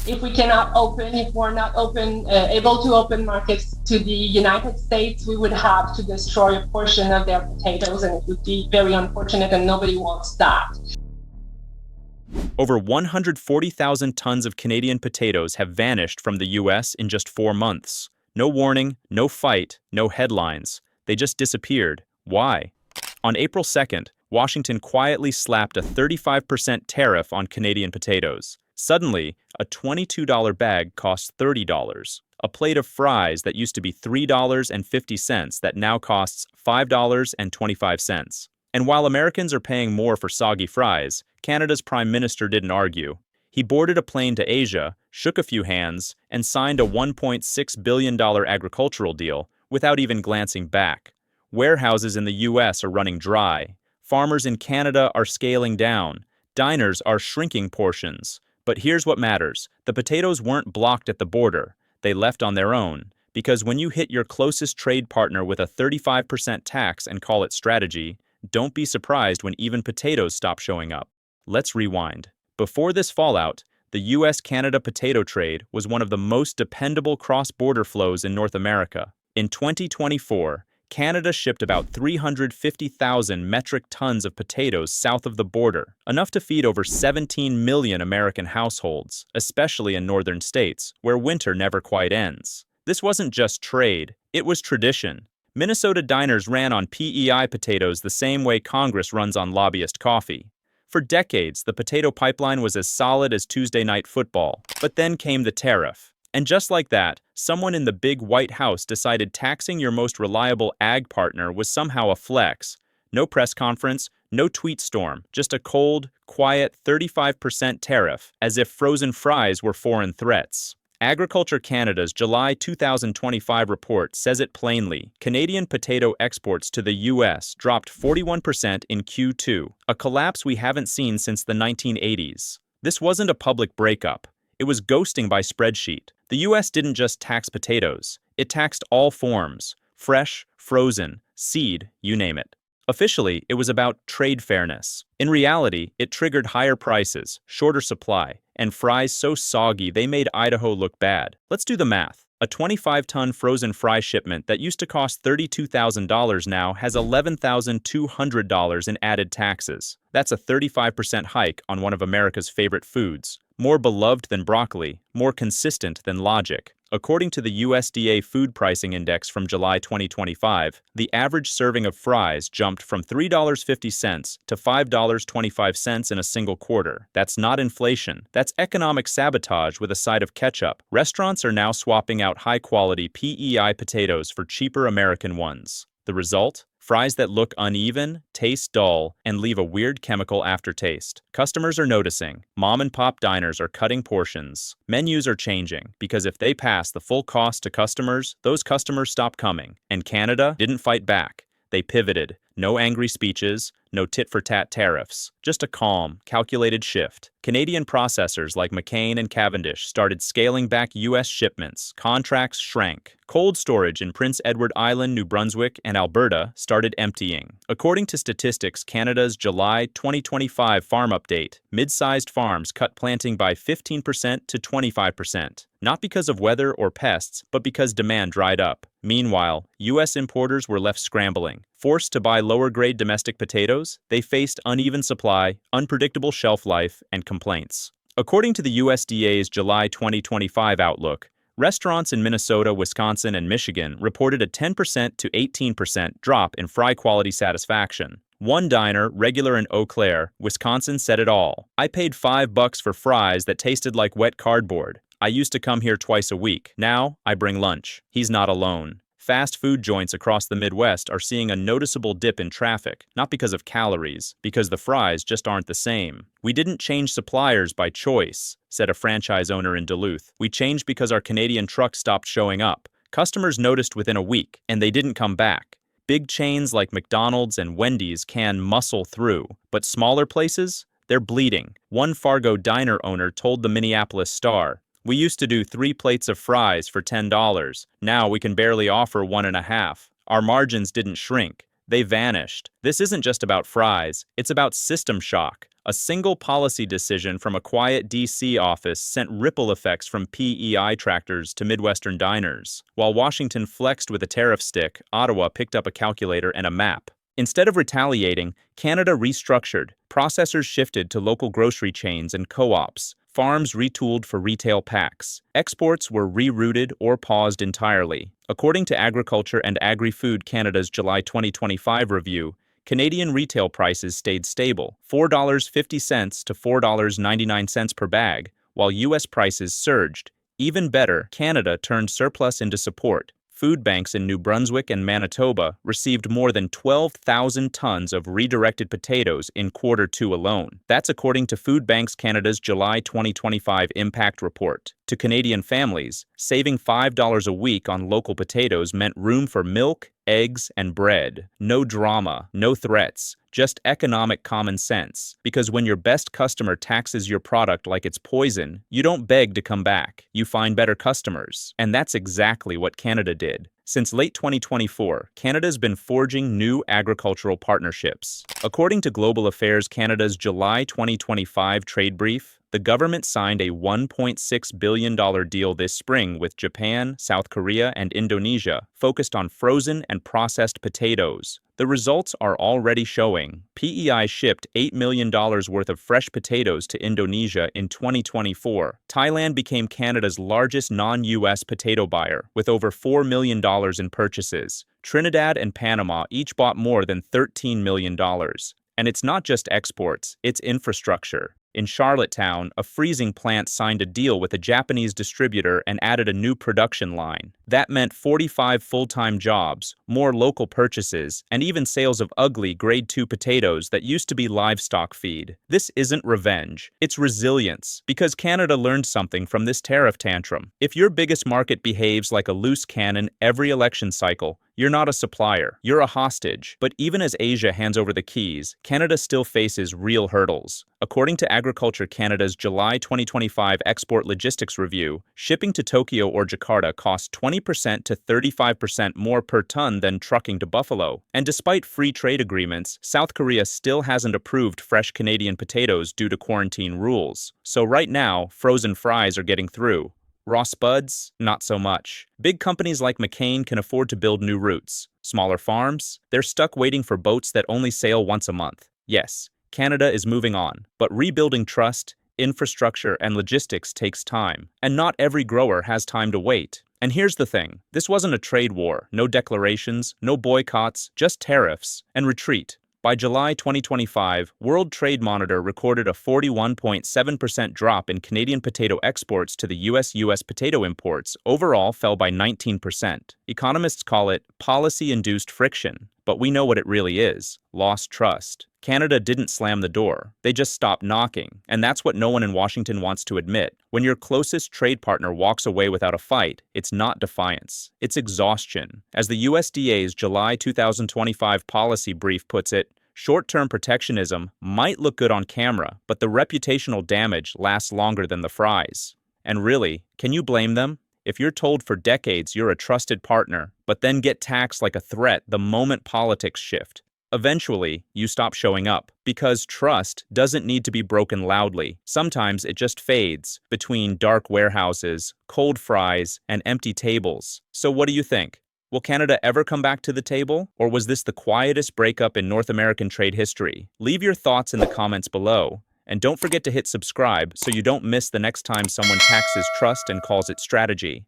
if we're not able to open markets to the United States, we would have to destroy a portion of their potatoes, and it would be very unfortunate, and nobody wants that. Over 140,000 tons of Canadian potatoes have vanished from the U.S. in just 4 months. No warning, no fight, no headlines. They just disappeared. Why? On April 2nd, Washington quietly slapped a 35% tariff on Canadian potatoes. Suddenly, a $22 bag costs $30. A plate of fries that used to be $3.50 that now costs $5.25. And while Americans are paying more for soggy fries, Canada's Prime Minister didn't argue. He boarded a plane to Asia, shook a few hands, and signed a $1.6 billion agricultural deal without even glancing back. Warehouses in the U.S. are running dry. Farmers in Canada are scaling down. Diners are shrinking portions. But here's what matters. The potatoes weren't blocked at the border. They left on their own. Because when you hit your closest trade partner with a 35% tax and call it strategy, don't be surprised when even potatoes stop showing up. Let's rewind. Before this fallout, the U.S.-Canada potato trade was one of the most dependable cross-border flows in North America. In 2024, Canada shipped about 350,000 metric tons of potatoes south of the border, enough to feed over 17 million American households, especially in northern states, where winter never quite ends. This wasn't just trade, it was tradition. Minnesota diners ran on PEI potatoes the same way Congress runs on lobbyist coffee. For decades, the potato pipeline was as solid as Tuesday Night Football. But then came the tariff. And just like that, someone in the big White House decided taxing your most reliable ag partner was somehow a flex. No press conference, no tweet storm, just a cold, quiet 35% tariff, as if frozen fries were foreign threats. Agriculture Canada's July 2025 report says it plainly. Canadian potato exports to the U.S. dropped 41% in Q2, a collapse we haven't seen since the 1980s. This wasn't a public breakup. It was ghosting by spreadsheet. The U.S. didn't just tax potatoes. It taxed all forms: fresh, frozen, seed, you name it. Officially, it was about trade fairness. In reality, it triggered higher prices, shorter supply, and fries so soggy they made Idaho look bad. Let's do the math. A 25-ton frozen fry shipment that used to cost $32,000 now has $11,200 in added taxes. That's a 35% hike on one of America's favorite foods. More beloved than broccoli, more consistent than logic. According to the USDA Food Pricing Index from July 2025, the average serving of fries jumped from $3.50 to $5.25 in a single quarter. That's not inflation. That's economic sabotage with a side of ketchup. Restaurants are now swapping out high-quality PEI potatoes for cheaper American ones. The result? Fries that look uneven, taste dull, and leave a weird chemical aftertaste. Customers are noticing. Mom-and-pop diners are cutting portions. Menus are changing, because if they pass the full cost to customers, those customers stop coming. And Canada didn't fight back. They pivoted. No angry speeches, no tit-for-tat tariffs. Just a calm, calculated shift. Canadian processors like McCain and Cavendish started scaling back U.S. shipments. Contracts shrank. Cold storage in Prince Edward Island, New Brunswick, and Alberta started emptying. According to Statistics Canada's July 2025 farm update, mid-sized farms cut planting by 15% to 25%. Not because of weather or pests, but because demand dried up. Meanwhile, U.S. importers were left scrambling. Forced to buy lower-grade domestic potatoes, they faced uneven supply, unpredictable shelf life, and complaints. According to the USDA's July 2025 outlook, restaurants in Minnesota, Wisconsin, and Michigan reported a 10% to 18% drop in fry quality satisfaction. One diner, regular in Eau Claire, Wisconsin, said it all. "I paid $5 for fries that tasted like wet cardboard. I used to come here twice a week. Now, I bring lunch." He's not alone. Fast food joints across the Midwest are seeing a noticeable dip in traffic, not because of calories, because the fries just aren't the same. "We didn't change suppliers by choice," said a franchise owner in Duluth. "We changed because our Canadian trucks stopped showing up. Customers noticed within a week, and they didn't come back." Big chains like McDonald's and Wendy's can muscle through, but smaller places? They're bleeding. One Fargo diner owner told the Minneapolis Star, "We used to do 3 plates of fries for $10. Now we can barely offer 1.5. Our margins didn't shrink. They vanished." This isn't just about fries. It's about system shock. A single policy decision from a quiet D.C. office sent ripple effects from PEI tractors to Midwestern diners. While Washington flexed with a tariff stick, Ottawa picked up a calculator and a map. Instead of retaliating, Canada restructured. Processors shifted to local grocery chains and co-ops. Farms retooled for retail packs. Exports were rerouted or paused entirely. According to Agriculture and Agri-Food Canada's July 2025 review, Canadian retail prices stayed stable, $4.50 to $4.99 per bag, while U.S. prices surged. Even better, Canada turned surplus into support. Food banks in New Brunswick and Manitoba received more than 12,000 tons of redirected potatoes in Q2 alone. That's according to Food Banks Canada's July 2025 Impact Report. To Canadian families, saving $5 a week on local potatoes meant room for milk, eggs, and bread. No drama, no threats, just economic common sense. Because when your best customer taxes your product like it's poison, you don't beg to come back. You find better customers. And that's exactly what Canada did. Since late 2024, Canada's been forging new agricultural partnerships. According to Global Affairs Canada's July 2025 trade brief, the government signed a $1.6 billion deal this spring with Japan, South Korea, and Indonesia, focused on frozen and processed potatoes. The results are already showing. PEI shipped $8 million worth of fresh potatoes to Indonesia in 2024. Thailand became Canada's largest non-US potato buyer, with over $4 million in purchases. Trinidad and Panama each bought more than $13 million. And it's not just exports, it's infrastructure. In Charlottetown, a freezing plant signed a deal with a Japanese distributor and added a new production line. That meant 45 full-time jobs, more local purchases, and even sales of ugly Grade 2 potatoes that used to be livestock feed. This isn't revenge, it's resilience, because Canada learned something from this tariff tantrum. If your biggest market behaves like a loose cannon every election cycle, you're not a supplier, you're a hostage. But even as Asia hands over the keys, Canada still faces real hurdles. According to Agriculture Canada's July 2025 Export Logistics Review, shipping to Tokyo or Jakarta costs 20% to 35% more per ton than trucking to Buffalo. And despite free trade agreements, South Korea still hasn't approved fresh Canadian potatoes due to quarantine rules. So right now, frozen fries are getting through. Raw spuds? Not so much. Big companies like McCain can afford to build new routes. Smaller farms? They're stuck waiting for boats that only sail once a month. Yes, Canada is moving on, but rebuilding trust, infrastructure, and logistics takes time. And not every grower has time to wait. And here's the thing, this wasn't a trade war, no declarations, no boycotts, just tariffs and retreat. By July 2025, World Trade Monitor recorded a 41.7% drop in Canadian potato exports to the U.S. potato imports overall fell by 19%. Economists call it policy-induced friction, but we know what it really is, lost trust. Canada didn't slam the door, they just stopped knocking, and that's what no one in Washington wants to admit. When your closest trade partner walks away without a fight, it's not defiance, it's exhaustion. As the USDA's July 2025 policy brief puts it, short-term protectionism might look good on camera, but the reputational damage lasts longer than the fries. And really, can you blame them? If you're told for decades you're a trusted partner, but then get taxed like a threat the moment politics shift, eventually, you stop showing up. Because trust doesn't need to be broken loudly. Sometimes it just fades between dark warehouses, cold fries, and empty tables. So what do you think? Will Canada ever come back to the table? Or was this the quietest breakup in North American trade history? Leave your thoughts in the comments below. And don't forget to hit subscribe so you don't miss the next time someone taxes trust and calls it strategy.